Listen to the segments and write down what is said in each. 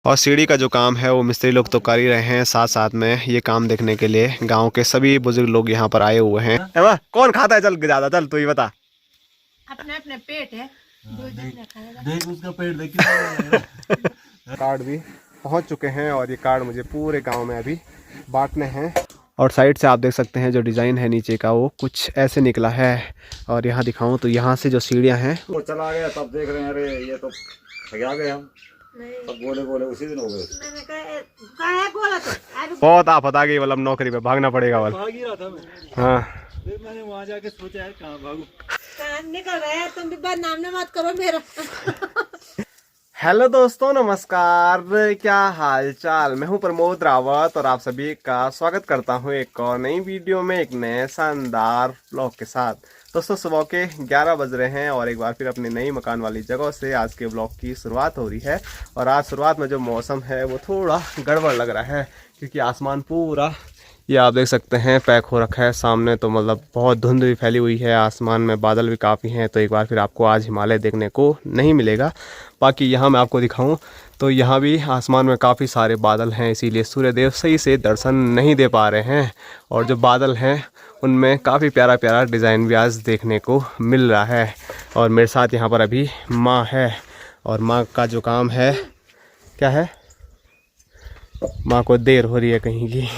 और सीढ़ी का जो काम है वो मिस्त्री लोग तो कर ही रहे हैं, साथ साथ में ये काम देखने के लिए गांव के सभी बुजुर्ग लोग यहाँ पर आए हुए हैं। एवा, कौन खाता है? चल ज्यादा, चल तू ही बता। अपने अपने पेट है। देख उसका पेट देख। कार्ड भी पहुँच चुके हैं और ये कार्ड मुझे पूरे गाँव में अभी बांटने हैं। और साइड से आप देख सकते हैं जो डिज़ाइन है नीचे का वो कुछ ऐसे निकला है। और यहाँ दिखाऊं तो यहाँ से जो सीढ़ियाँ हैं वो चला गया, तब देख रहे हैं अरे ये तो ठगा गए हम। अब बोले बोले उसी दिन हो गए। मैंने कहा है बोला तो बहुत आफत आ गई, मतलब नौकरी पे भागना पड़ेगा। वाल भाग ही रहा था मैं। हाँ, फिर मैंने वहाँ जाके सोचा है कहाँ भागूं। कहाँ निकल रहा है, तुम भी बदनाम न मत करो मेरा। हेलो दोस्तों, नमस्कार। क्या हाल चाल? मैं हूं प्रमोद रावत और आप सभी का स्वागत करता हूं एक और नई वीडियो में, एक नए शानदार ब्लॉग के साथ। दोस्तों, सुबह के 11 बज रहे हैं और एक बार फिर अपनी नई मकान वाली जगह से आज के ब्लॉग की शुरुआत हो रही है। और आज शुरुआत में जो मौसम है वो थोड़ा गड़बड़ लग रहा है क्योंकि आसमान पूरा, ये आप देख सकते हैं, पैक हो रखा है। सामने तो मतलब बहुत धुंध भी फैली हुई है, आसमान में बादल भी काफ़ी हैं। तो एक बार फिर आपको आज हिमालय देखने को नहीं मिलेगा। बाकी यहाँ मैं आपको दिखाऊं तो यहाँ भी आसमान में काफ़ी सारे बादल हैं, इसीलिए सूर्यदेव सही से दर्शन नहीं दे पा रहे हैं। और जो बादल हैं उनमें काफ़ी प्यारा प्यारा डिज़ाइन भी आज देखने को मिल रहा है। और मेरे साथ यहाँ पर अभी माँ है और माँ का जो काम है क्या है, माँ को देर हो रही है कहीं की,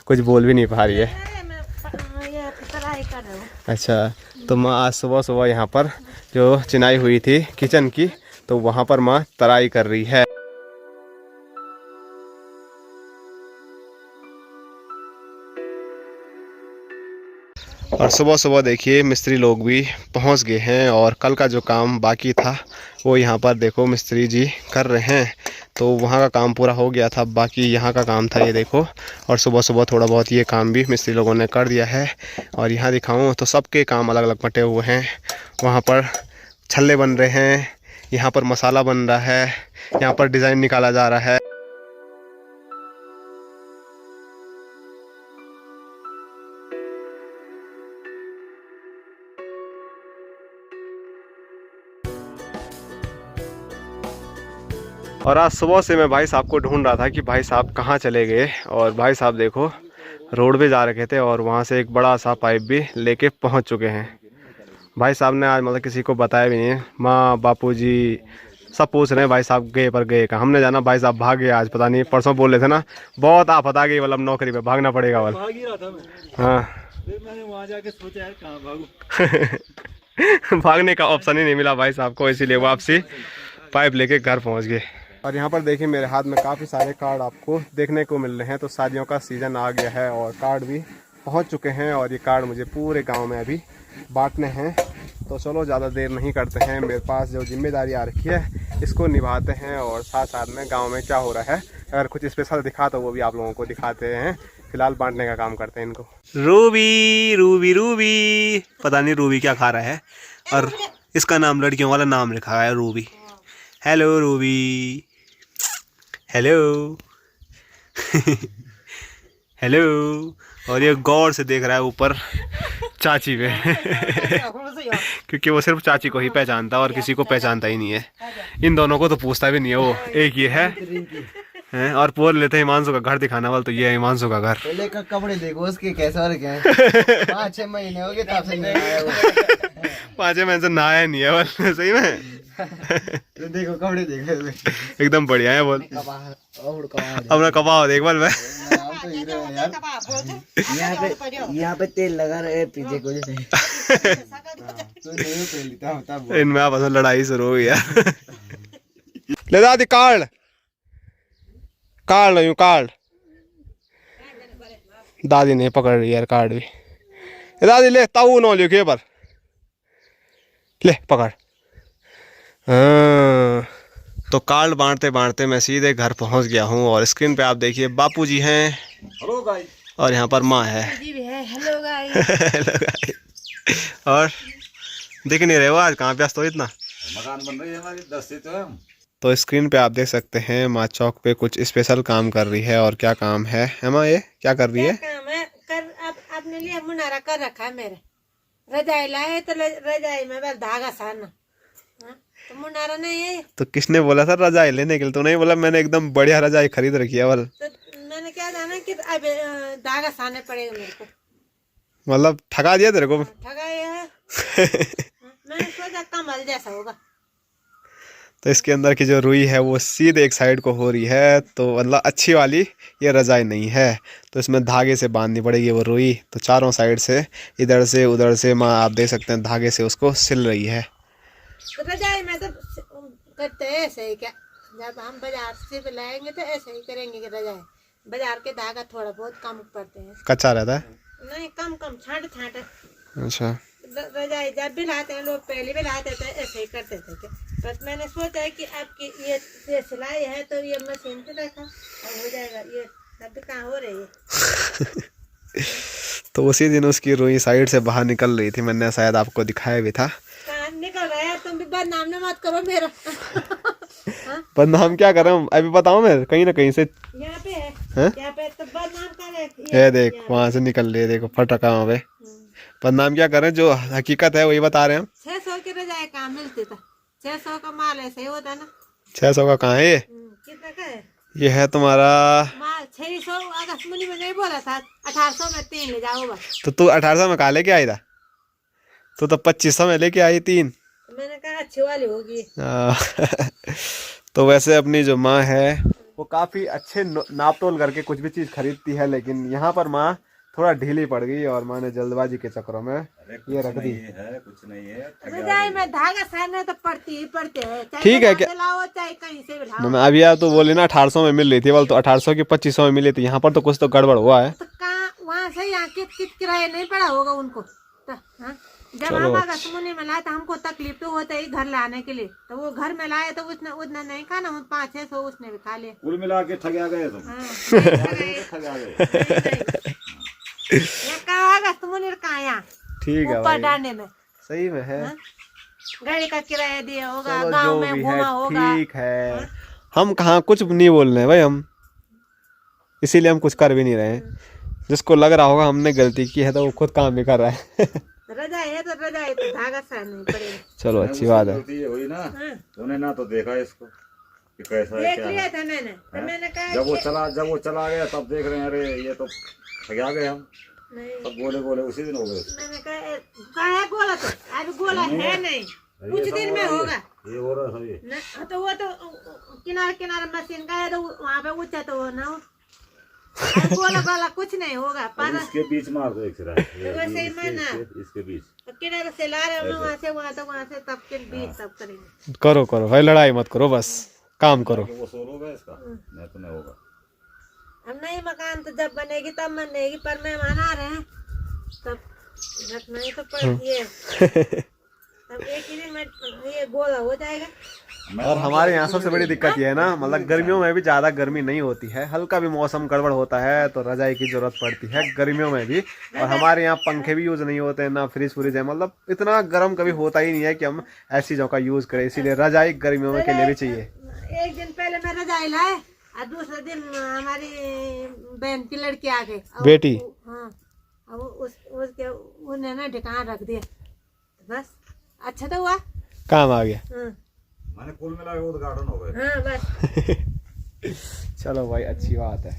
कुछ बोल भी नहीं पा रही है। अच्छा, तो माँ आज सुबह सुबह यहाँ पर जो चिनाई हुई थी किचन की, तो वहाँ पर माँ तराई कर रही है। और सुबह सुबह देखिए मिस्त्री लोग भी पहुँच गए हैं और कल का जो काम बाकी था वो यहाँ पर देखो मिस्त्री जी कर रहे हैं। तो वहाँ का काम पूरा हो गया था, बाकी यहाँ का काम था, ये देखो। और सुबह सुबह थोड़ा बहुत ये काम भी मिस्त्री लोगों ने कर दिया है। और यहाँ दिखाऊँ तो सबके काम अलग अलग बटे हुए हैं। वहाँ पर छल्ले बन रहे हैं, यहाँ पर मसाला बन रहा है, यहाँ पर डिज़ाइन निकाला जा रहा है। और आज सुबह से मैं भाई साहब को ढूंढ रहा था कि भाई साहब कहाँ चले गए। और भाई साहब देखो रोड पे जा रखे थे और वहाँ से एक बड़ा सा पाइप भी लेके पहुँच चुके हैं। भाई साहब ने आज मतलब किसी को बताया भी नहीं। माँ बापूजी सब पूछ रहे हैं भाई साहब गए पर गए का। हमने जाना भाई साहब भाग गए आज, पता नहीं, परसों बोल रहे थे ना, बहुत आफत आ गई, मतलब नौकरी पे भागना पड़ेगा। वाल भाग ही रहा था मैं। हाँ, फिर मैंने वहाँ जाके सोचा है कहाँ भागूं। भागने का ऑप्शन ही नहीं मिला भाई साहब को, इसीलिए वापसी पाइप लेके घर पहुँच गए। और यहाँ पर देखिए मेरे हाथ में काफ़ी सारे कार्ड आपको देखने को मिल रहे हैं। तो शादियों का सीज़न आ गया है और कार्ड भी पहुँच चुके हैं और ये कार्ड मुझे पूरे गांव में अभी बांटने हैं। तो चलो ज़्यादा देर नहीं करते हैं, मेरे पास जो जिम्मेदारी आ रखी है इसको निभाते हैं और साथ साथ में गांव में क्या हो रहा है, अगर कुछ स्पेशल दिखा तो वो भी आप लोगों को दिखाते हैं। फिलहाल बांटने का काम करते हैं इनको। रूबी रूबी रूबी, पता नहीं रूबी क्या खा रहा है। और इसका नाम लड़कियों वाला नाम लिखा है Ruby. Hello Ruby, hello hello. और ये गौर से देख रहा है ऊपर चाची पे क्योंकि वो सिर्फ चाची को ही पहचानता और किसी को पहचानता ही नहीं है। इन दोनों को तो पूछता भी नहीं है, वो एक ये है। और बोल लेते हैं हिमांशु का घर दिखाना वाला, तो ये है हिमांशु का घर। पहले का कपड़े देखो उसके कैसे और क्या है। 5-6 महीने हो गए तब से नहीं आया वो। 5 महीने से नहाया नहीं है बोल, सही में। तो देखो कपड़े देखो एकदम बढ़िया है बोल। अपना कबाव देख बोल। मैं यहाँ पे तेल लगा रहे पीछे को इनमें आपस में लड़ाई शुरू हुई है। ले दादी कार्ड कार्ड लो, कार्ड दादी ने पकड़ रही यार कार्ड भी। दादी ले ताऊ नो लिखे पर ले पकड़। हाँ, तो कार्ड बांटते बांटते मैं सीधे घर पहुंच गया हूं और स्क्रीन पे आप देखिए बापूजी हैं। Hello guys. और यहाँ पर माँ है। Hello guys. Hello guys. और दिख नहीं रहे हो आज, कहाँ व्यस्त हो इतना? मकान बन रही है हमारी, 10 से तो है हम। तो स्क्रीन पे आप देख सकते हैं माँ चौक पे कुछ स्पेशल काम कर रही है। और क्या काम है माँ, ये क्या कर रही है? काम है अपने लिए मुनारा कर रखा है मेरे। रजाई लाए तो रजाई में बस धागा सारना। तो मुनारा नहीं है। तो किसने बोला था रजाई लेने के लिए? तो नहीं बोला, मैंने एकदम बढ़िया रजाई खरीद रखी है। वाल तो मैंने क्या जाना कि अब धागा साने पड़ेगा मेरे को। मतलब ठगा दिया तेरे को? ठगाए है। मैंने सोचा कमल जैसा होगा। तो इसके अंदर की जो रुई है वो सीधे एक साइड को हो रही है, तो मतलब अच्छी वाली ये रजाई नहीं है, तो इसमें धागे से बांधनी पड़ेगी वो रुई। तो चारों साइड से इधर से उधर से माँ आप देख सकते हैं धागे से उसको सिल रही है। तो रजाई में तो करते हैं ऐसे ही क्या, जब हम बाजार से लाएंगे तो ऐसे ही करेंगे कि रजाई बाजार के धागा थोड़ा बहुत कम पड़ते हैं। कच्चा रहता है? नहीं, कम छांट। अच्छा। रजाई जब भी लाते हैं लोग, पहले भी लाते थे ऐसे ही करते थे क्या। बस मैंने सोचा है कि आपकी ये सिलाई है तो ये मशीन पे रखा और हो जाएगा। ये अभी कहाँ हो रही है। तो उसी दिन उसकी रुई साइड से बाहर निकल रही थी, मैंने शायद आपको दिखाया भी था। कहाँ निकल रहा है? तुम भी बदनाम न मत करो मेरा। बदनाम क्या कर रहा हूँ अभी बताऊँ मैं? कहीं ना कहीं से यहाँ पे है, यहाँ पे तो बदनाम कर रहे। ये देख वहां से निकल रही है, देखो फट रखा वहाँ पे। बदनाम क्या कर रहे हैं? जो हकीकत है वही बता रहे हैं हम। 600 की रजाई कहाँ मिलती था? 600 का माल ऐसे ही होता ना। 600 का कहाँ है ये? कितना का है ये है तुम्हारा माल? 600 अगस्त मुनि में नहीं बोला था? 1800 में 3 ले जाओ बस। तो तू 1800 में कहा लेके आई था? तू तो 2500 में लेके आई 3। मैंने कहा अच्छी वाली होगी। तो वैसे अपनी जो माँ है वो काफ़ी अच्छे नाप तोल करके कुछ भी चीज़ खरीदती है, लेकिन यहाँ पर माँ थोड़ा ढीली पड़ गई और माँ ने जल्दबाजी के चक्करों में ये रख दी। कुछ नहीं है। रजाई में धागा सारना तो पड़ती ही पड़ते हैं, चाहे ठीक है क्या लाओ चाहे कहीं से भी लाओ। मैं अभी आप तो बोले ना 1800 में मिल रही थी, बोल तो 1800 की 2500 में मिली थी। यहाँ पर तो कुछ तो गड़बड़ हुआ है। तो कहाँ वहाँ से यहाँ कित किराया नहीं पड़ा होगा उनको तो, हाँ? जब हम अगस्त मुनि में लाए तो हमको तकलीफ तो होता ही घर लाने के लिए, तो वो घर में लाए तो उसने उतना नहीं खा ना, 500-600 उसने भी खा लिया। कुल मिला के ठगा गए तुम। ठगा गए। कहाँ अगस्त मुनि कहाँ यहाँ ठीक है ऊपर डांडे में सही में है। गाड़ी का किराया दिया होगा, चलो गांव जो में भी घूमा है होगा। ठीक है। हम कहाँ कुछ नहीं बोल रहे हैं भाई, हम इसीलिए हम कुछ कर भी नहीं रहे हैं। जिसको लग रहा होगा हमने गलती की है तो वो खुद काम भी कर रहा है। रजाई है तो रजाई तो धागा सारना ही पड़ेगा। चलो अच्छी बात है। हुई ना, तुमने ना तो देखा इसको कि कैसा है देख क्या लिया है। था मैंने, तो मैंने कहा जब वो चला गया तब देख रहे हैं अरे ये तो ठगा गए हम। नहीं, तब बोले उसी दिन हो गए। मैंने कहा गोला तो अभी गोला है नहीं, कुछ दिन में होगा। ये हो रहा है न, तो वो तो किनारे मशीन का है तो वहाँ पे ऊंचा तो वो ना गोला कुछ नहीं होगा। पर इसके बीच मार दो एक सिरा, वैसे ही मारना, इसके बीच किनारे से ला रहे हो वहाँ से वहाँ से तब के बीच तब करेंगे। करो भाई, लड़ाई मत करो, बस काम करो। वो सोल होगा इसका, नहीं तो नहीं होगा। हम नहीं, मकान तो जब बनेगी तब बनेगी, पर मेहमान आ रहे हैं तब रखना ही तो पड़ती है। तब एक ही दिन में ये गोला हो जाएगा। और हमारे यहाँ सबसे बड़ी दिक्कत ये है ना, मतलब गर्मियों में भी ज़्यादा गर्मी नहीं होती है, हल्का भी मौसम गड़बड़ होता है तो रजाई की जरूरत पड़ती है गर्मियों में भी। और हमारे यहाँ पंखे भी यूज़ नहीं होते हैं, ना फ्रिज है, मतलब इतना गर्म कभी होता ही नहीं है कि हम ऐसी चीज़ों का यूज़ करें, इसीलिए रजाई गर्मियों में के लिए भी चाहिए। एक दिन पहले मैं रजाई लाए और दूसरे दिन हमारी बहन की लड़की आ गई, बेटी। हाँ, अब उसके उन्हें ना ठिकाना रख दिया, बस अच्छा तो हुआ, काम आ गया। मैंने कुल मिला के उद्घाटन हो गए। हाँ बस। चलो भाई अच्छी बात है।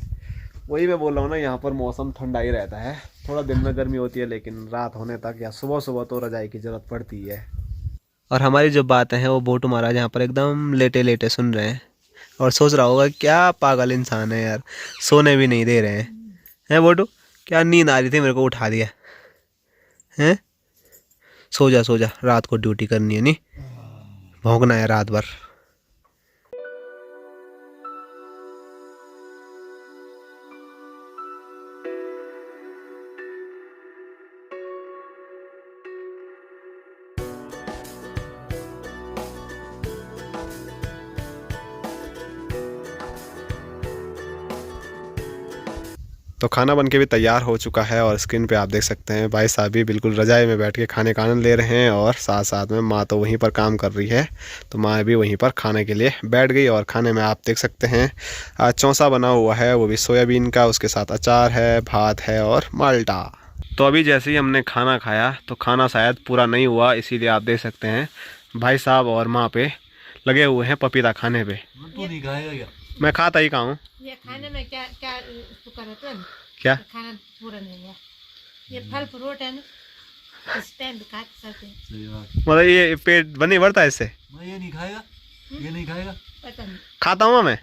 वही मैं बोल रहा हूँ ना, यहाँ पर मौसम ठंडा ही रहता है, थोड़ा दिन में गर्मी होती है लेकिन रात होने तक या सुबह सुबह तो रजाई की जरूरत पड़ती है। और हमारी जो बातें हैं वो बोटू महाराज यहाँ पर एकदम लेटे लेटे सुन रहे हैं और सोच रहा होगा क्या पागल इंसान है यार, सोने भी नहीं दे रहे हैं बोटू? क्या नींद आ रही थी, मेरे को उठा दिया हैं? सो जा, रात को ड्यूटी करनी है, नहीं भौंकना है रात भर। तो खाना बनके भी तैयार हो चुका है और स्क्रीन पे आप देख सकते हैं भाई साहब भी बिल्कुल रजाई में बैठ के खाने का आनंद ले रहे हैं और साथ साथ में माँ तो वहीं पर काम कर रही है, तो माँ भी वहीं पर खाने के लिए बैठ गई। और खाने में आप देख सकते हैं आज चौंसा बना हुआ है, वो भी सोयाबीन का, उसके साथ अचार है, भात है और माल्टा। तो अभी जैसे ही हमने खाना खाया तो खाना शायद पूरा नहीं हुआ, इसीलिए आप देख सकते हैं भाई साहब और माँ पे लगे हुए हैं पपीता खाने पे। तू नहीं खाएगा क्या? मैं खाता ही कहाँ हूँ। ये खाने में क्या क्या शुक्र है तो क्या खाना पूरा नहीं है। ये फल फ्रूट है ना, इस टाइम भी खा सकते हैं। सही बात। मतलब ये पेट बनी बढ़ता है इससे। मैं ये नहीं खाएगा, ये नहीं खाएगा। पता नहीं खाता हूँ मैं।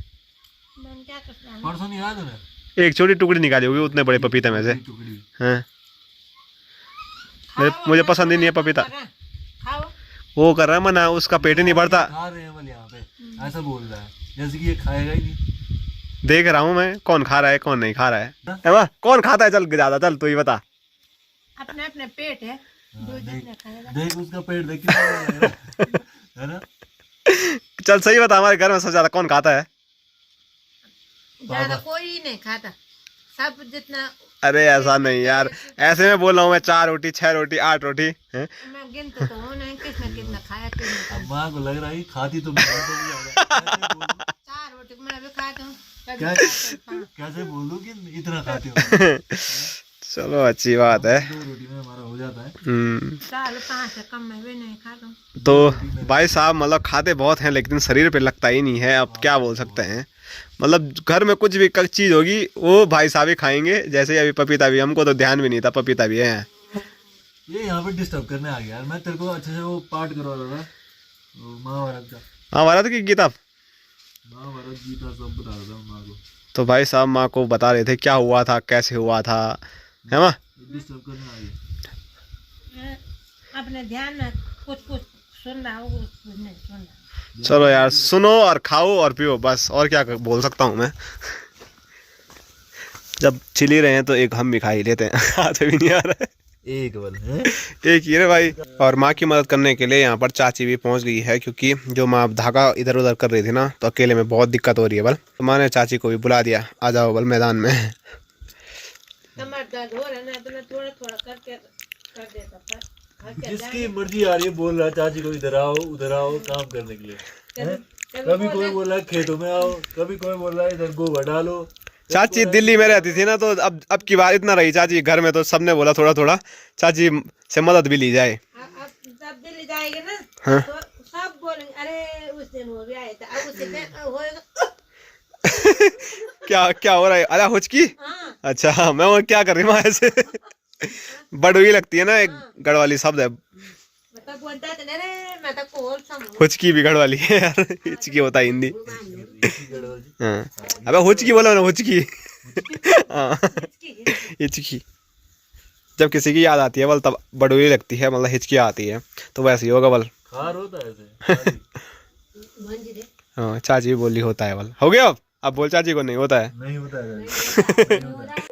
मन क्या करता है। परसों नहीं खाया तूने? एक छोटी टुकड़ी निकाली होगी उतने बड़े पपीते में से। टुकड़ी। हाँ खाओ, मुझे मैं पसंद ही नहीं है मना पपीता। कर रहा हूं। खाओ। वो कर रहा है मना, उसका पेट ही नहीं बढ़ता। खा रहे हैं वाले यहाँ पे, ऐसा बोल रहा है जैसे कि ये खाएगा ही नहीं। देख रहा हूँ मैं कौन खा रहा है कौन नहीं खा रहा है। वाह, कौन खाता है चल ज्यादा, चल तू ही बता। अपने अपने पेट है, जो जितने खाएगा। देख उसका पेट देख कितना बड़ा लग रहा है ना? चल सही बता, हमारे घर में सबसे ज्यादा कौन खाता है? ज्यादा कोई नहीं खाता, सब जितना। अरे ऐसा नहीं यार, ऐसे में बोल रहा हूँ मैं 4 रोटी 6 रोटी 8 रोटी हैं? मैं गिनते तो हूँ नहीं, किसने कितना खाया किसने अब खाया। माँ को लग रहा है खाती तो मैं तो नहीं ज्यादा। कैसे बोलूं? 4 रोटी मैं भी खाता हूँ, कभी क्या- खाता हूँ। कैसे बोल दूं कि इतना खाती हूँ? चलो अच्छी बात है। 2 रोटी में हमारा हो जाता है। साल 5 से कम मैं भी नहीं खाता हूँ। तो भाई साहब मतलब खाते बहुत हैं लेकिन शरीर पे लगता ही नहीं है। अब क्या बोल सकते हैं, मतलब घर में कुछ भी चीज होगी वो भाई साहब ही खाएंगे। जैसे अभी पपीता भी, हमको तो ध्यान भी नहीं था पपीता भी है। ये यहाँ पे डिस्टर्ब करने आ गया यार। मैं तेरे को अच्छे से वो पाठ करवा रहा था महाभारत का। महाभारत की गीता, महाभारत गीता सब बता रहा था माँ को। तो भाई साहब माँ को बता रहे थे क्या हुआ था कैसे हुआ था, है माँ? डिस्टर्ब करने आ गया। अपने ध्यान में कुछ कुछ सुन रहा हूँ, कुछ नहीं सुन रहा। चलो यार सुनो और खाओ और पियो बस, और क्या बोल सकता हूँ मैं। जब छिल ही रहे हैं तो एक हम भी खा ही लेते हैं। हाथ भी नहीं आ रहा है, एक बल है। एक ही रे भाई। और माँ की मदद करने के लिए यहाँ पर चाची भी पहुँच गई है, क्योंकि जो माँ धागा इधर उधर कर रही थी ना, तो अकेले में बहुत दिक्कत हो रही है बल। तो माँ ने चाची को भी बुला दिया, आ जाओ बल मैदान में। कमर दर्द हो रहा है ना, तो मैं थोड़ा थोड़ा करके कर देता था। जिसकी मर्जी आ रही है बोल रहा है चाची को इधर आओ उधर आओ काम करने के लिए। कभी कोई बोल रहा है खेतों में आओ, कभी कोई बोल रहा है इधर गोबर डालो। चाची दिल्ली में रहती थी ना, तो अब की बार इतना रही चाची घर में, तो सबने बोला थोड़ा थोड़ा चाची से मदद भी ली जाए। अब जब दिल्ली जाएगी ना, हाँ? तो सब बोलेंगे अरे उस दिन वो भी आए थे, अब उस दिन होएगा। क्या क्या हो रहा है? अरे हुचकी। हाँ। अच्छा मैं वो क्या कर रही हूँ ऐसे। बड़ुई लगती है ना, एक गढ़वाली शब्द है, मतलब बोलता है अरे मैं तो कोल समझ। हुचकी भी गढ़वाली है यार। हिचकी होता है हिंदी। हाँ अबे हुचकी बोलो ना, हुचकी। हाँ हिचकी जब किसी की याद आती है बल तब बड़ुई लगती है, मतलब हिचकी आती है, तो वैसे ही होगा बल। खार होता है ऐसे। हाँ चाची भी बोली होता है बल। हो गया अब बोल चाची को नहीं होता है। नहीं होता है।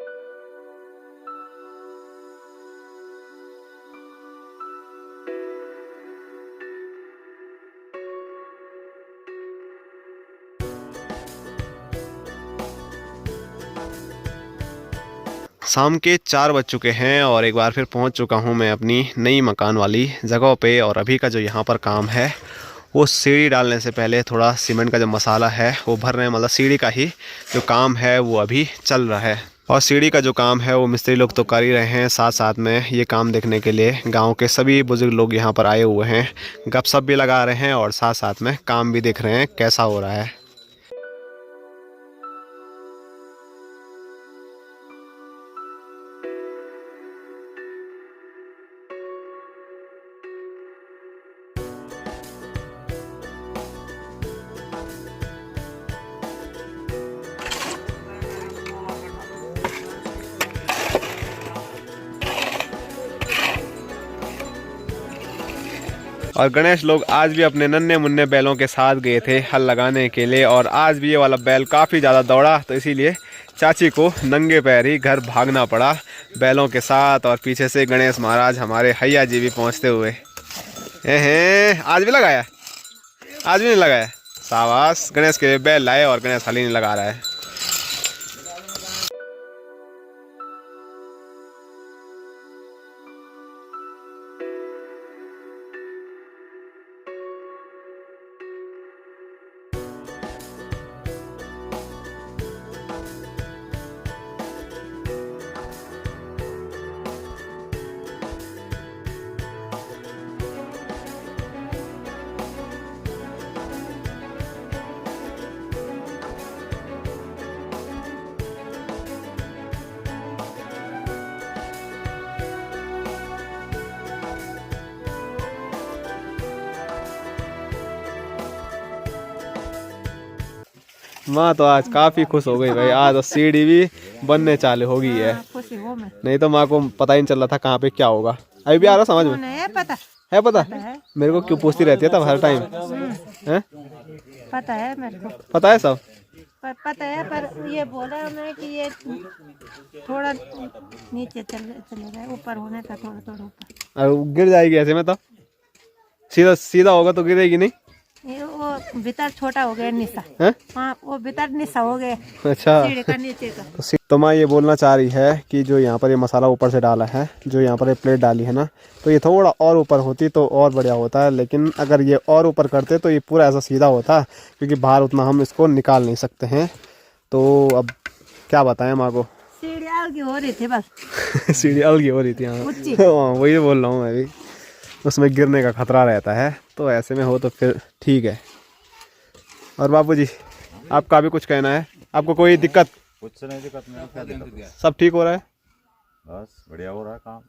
शाम के 4 बज चुके हैं और एक बार फिर पहुंच चुका हूं मैं अपनी नई मकान वाली जगह पे। और अभी का जो यहां पर काम है वो सीढ़ी डालने से पहले थोड़ा सीमेंट का जो मसाला है वो भर रहे हैं, मतलब सीढ़ी का ही जो काम है वो अभी चल रहा है। और सीढ़ी का जो काम है वो मिस्त्री लोग तो कर ही रहे हैं, साथ साथ में ये काम देखने के लिए गांव के सभी बुजुर्ग लोग यहाँ पर आए हुए हैं, गपशप भी लगा रहे हैं और साथ साथ में काम भी देख रहे हैं कैसा हो रहा है। और गणेश लोग आज भी अपने नन्हे मुन्ने बैलों के साथ गए थे हल लगाने के लिए, और आज भी ये वाला बैल काफ़ी ज़्यादा दौड़ा, तो इसीलिए चाची को नंगे पैर ही घर भागना पड़ा बैलों के साथ। और पीछे से गणेश महाराज हमारे हैया जी भी पहुँचते हुए हैं। आज भी लगाया, आज भी नहीं लगाया। शाबाश, गणेश के लिए बैल लाए और गणेश हल ही नहीं लगा रहा है। माँ तो आज काफी खुश हो गई भाई, आज तो सीढ़ी भी बनने चालू हो गई है। खुशी हो मैं। नहीं तो माँ को पता ही नहीं चल रहा था कहाँ पे क्या होगा। अभी भी आ रहा समझ में नहीं है पता। है पता है। मेरे को क्यों पूछती रहती है तब हर टाइम है? पता है मेरे को। पता है सब। पता है पर ये बोला मैं कि ये थोड़ा नीचे चलेगा, ऊपर होने का थोड़ा थोड़ा ऊपर। अब गिर जाएगी ऐसे में, तब सीधा सीधा होगा तो गिरेगी नहीं। ये वो भीतर छोटा हो गया निशा। है? हाँ वो भीतर निशा हो गया अच्छा सीढ़ी का नीचे का। तो माँ ये बोलना चाह रही है कि जो यहाँ पर ये मसाला ऊपर से डाला है, जो यहाँ पर ये प्लेट डाली है ना, तो ये थोड़ा और ऊपर होती तो और बढ़िया होता है। लेकिन अगर ये और ऊपर करते तो ये पूरा ऐसा सीधा होता, क्योंकि बाहर उतना हम इसको निकाल नहीं सकते हैं। तो अब क्या बताएं माँ को। सीढ़ी आगे हो रही थी बस। सीढ़ी अलग हो रही थी। ऊंची। हाँ वही बोल रहा हूँ मैं भी, उसमें गिरने का खतरा रहता है, तो ऐसे में हो तो फिर ठीक है। और बापूजी आपका भी कुछ कहना है? आपको कोई दिक्कत? कुछ नहीं दिक्कत, नहीं क्या दिक्कत, सब ठीक हो रहा है? बस बढ़िया हो रहा है काम।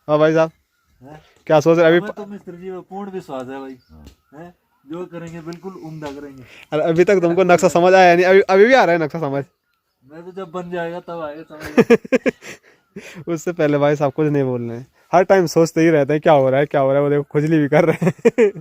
हाँ भाई साहब क्या सोच रहे अभी? तो मिस्त्री जी में पूर्ण विश्वास है भाई, है जो करेंगे बिल्कुल उम्दा करेंगे। अरे अभी तक तुमको नक्शा समझ आया नहीं? अभी अभी भी आ रहा है नक्शा समझ? मैं तो जब बन जाएगा तब आएगा समझ। उससे पहले भाई साहब कुछ नहीं बोल रहे हैं, हर टाइम सोचते ही रहते हैं क्या हो रहा है क्या हो रहा है। वो देखो खुजली भी कर रहे हैं।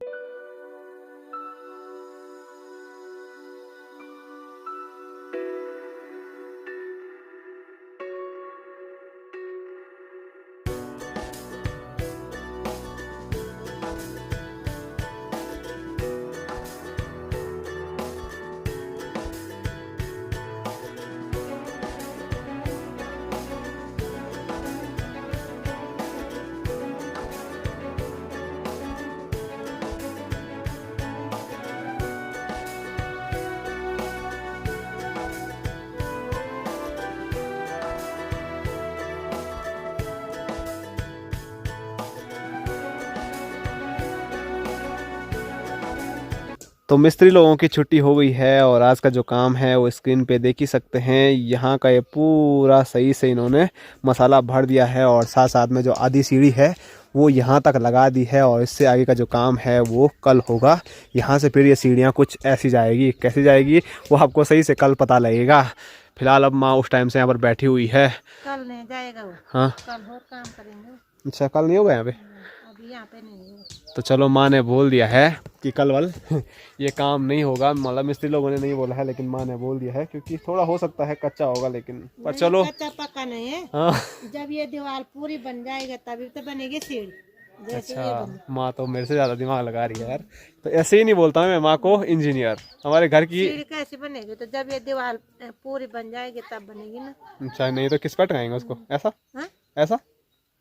तो मिस्त्री लोगों की छुट्टी हो गई है और आज का जो काम है वो स्क्रीन पे देख ही सकते हैं। यहाँ का ये पूरा सही से इन्होंने मसाला भर दिया है और साथ साथ में जो आधी सीढ़ी है वो यहाँ तक लगा दी है। और इससे आगे का जो काम है वो कल होगा। यहाँ से फिर ये सीढ़ियाँ कुछ ऐसी जाएगी, कैसी जाएगी वो आपको सही से कल पता लगेगा। फिलहाल अब माँ उस टाइम से यहाँ पर बैठी हुई है। कल नहीं जाएगा वो। हाँ कल और काम करेंगे। अच्छा कल नहीं होगा यहाँ पे? अभी यहाँ पे नहीं होगा। तो चलो माँ ने बोल दिया है कि कल वल ये काम नहीं होगा। मतलब मिस्त्री लोगों ने नहीं बोला है लेकिन माँ ने बोल दिया है, क्योंकि थोड़ा हो सकता है कच्चा होगा, लेकिन पर चलो कच्चा पक्का नहीं है। हाँ। जब ये दीवार पूरी बन जाएगा तभी तो बनेगी सीढ़ी। जैसे ये अच्छा बनी। माँ तो मेरे से ज़्यादा दिमाग लगा रही है यार। तो ऐसे ही नहीं बोलता मैं माँ को इंजीनियर। हमारे घर की सीढ़ी कैसे बनेगी? तो जब ये दीवार पूरी बन जाएगी तब बनेगी ना। अच्छा नहीं तो किस पर टंगाएंगे उसको? ऐसा हाँ? ऐसा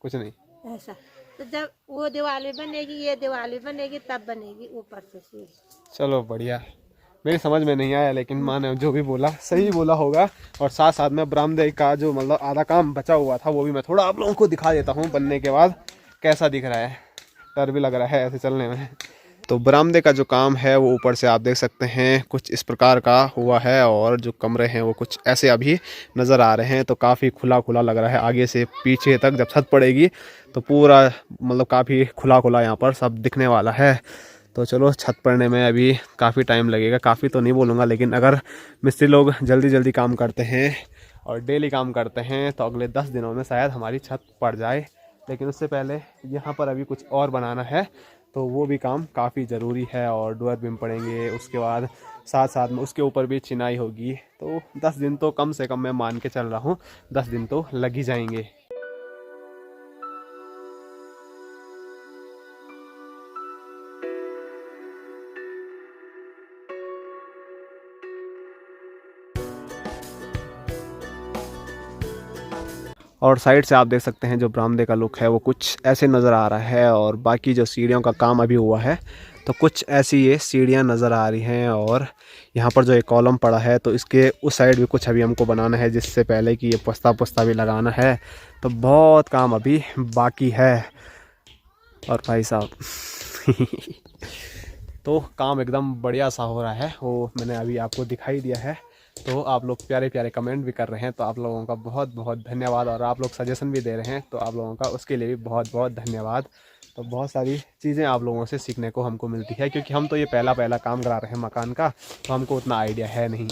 कुछ नहीं। ऐसा तो जब वो दीवार बनेगी, ये दीवार बनेगी तब बनेगी ऊपर से सीढ़ी। चलो बढ़िया, मेरी समझ में नहीं आया लेकिन माँ ने जो भी बोला सही बोला होगा। और साथ साथ में बरामदे का जो मतलब आधा काम बचा हुआ था वो भी मैं थोड़ा आप लोगों को दिखा देता हूँ बनने के बाद कैसा दिख रहा है। डर भी लग रहा है ऐसे चलने में। तो बरामदे का जो काम है वो ऊपर से आप देख सकते हैं कुछ इस प्रकार का हुआ है और जो कमरे हैं वो कुछ ऐसे अभी नज़र आ रहे हैं। तो काफ़ी खुला खुला लग रहा है आगे से पीछे तक। जब छत पड़ेगी तो पूरा मतलब काफ़ी खुला खुला यहाँ पर सब दिखने वाला है। तो चलो छत पड़ने में अभी काफ़ी टाइम लगेगा। काफ़ी तो नहीं बोलूँगा लेकिन अगर मिस्त्री लोग जल्दी जल्दी काम करते हैं और डेली काम करते हैं तो अगले 10 दिनों में शायद हमारी छत पड़ जाए। लेकिन उससे पहले यहाँ पर अभी कुछ और बनाना है तो वो भी काम काफ़ी ज़रूरी है। और डोर बीम पड़ेंगे, उसके बाद साथ साथ में उसके ऊपर भी चिनाई होगी। तो 10 दिन तो कम से कम मैं मान के चल रहा हूँ, 10 दिन तो लग ही जाएंगे। और साइड से आप देख सकते हैं जो बरामदे का लुक है वो कुछ ऐसे नज़र आ रहा है। और बाकी जो सीढ़ियों का काम अभी हुआ है तो कुछ ऐसी ये सीढ़ियाँ नज़र आ रही हैं। और यहाँ पर जो एक कॉलम पड़ा है तो इसके उस साइड भी कुछ अभी हमको बनाना है, जिससे पहले कि ये पुस्ता भी लगाना है। तो बहुत काम अभी बाकी है। और भाई साहब तो काम एकदम बढ़िया सा हो रहा है, वो मैंने अभी आपको दिखाई दिया है। तो आप लोग प्यारे प्यारे कमेंट भी कर रहे हैं तो आप लोगों का बहुत बहुत धन्यवाद। और आप लोग सजेशन भी दे रहे हैं तो आप लोगों का उसके लिए भी बहुत बहुत धन्यवाद। तो बहुत सारी चीज़ें आप लोगों से सीखने को हमको मिलती है, क्योंकि हम तो ये पहला काम करा रहे हैं मकान का, तो हमको उतना आइडिया है नहीं।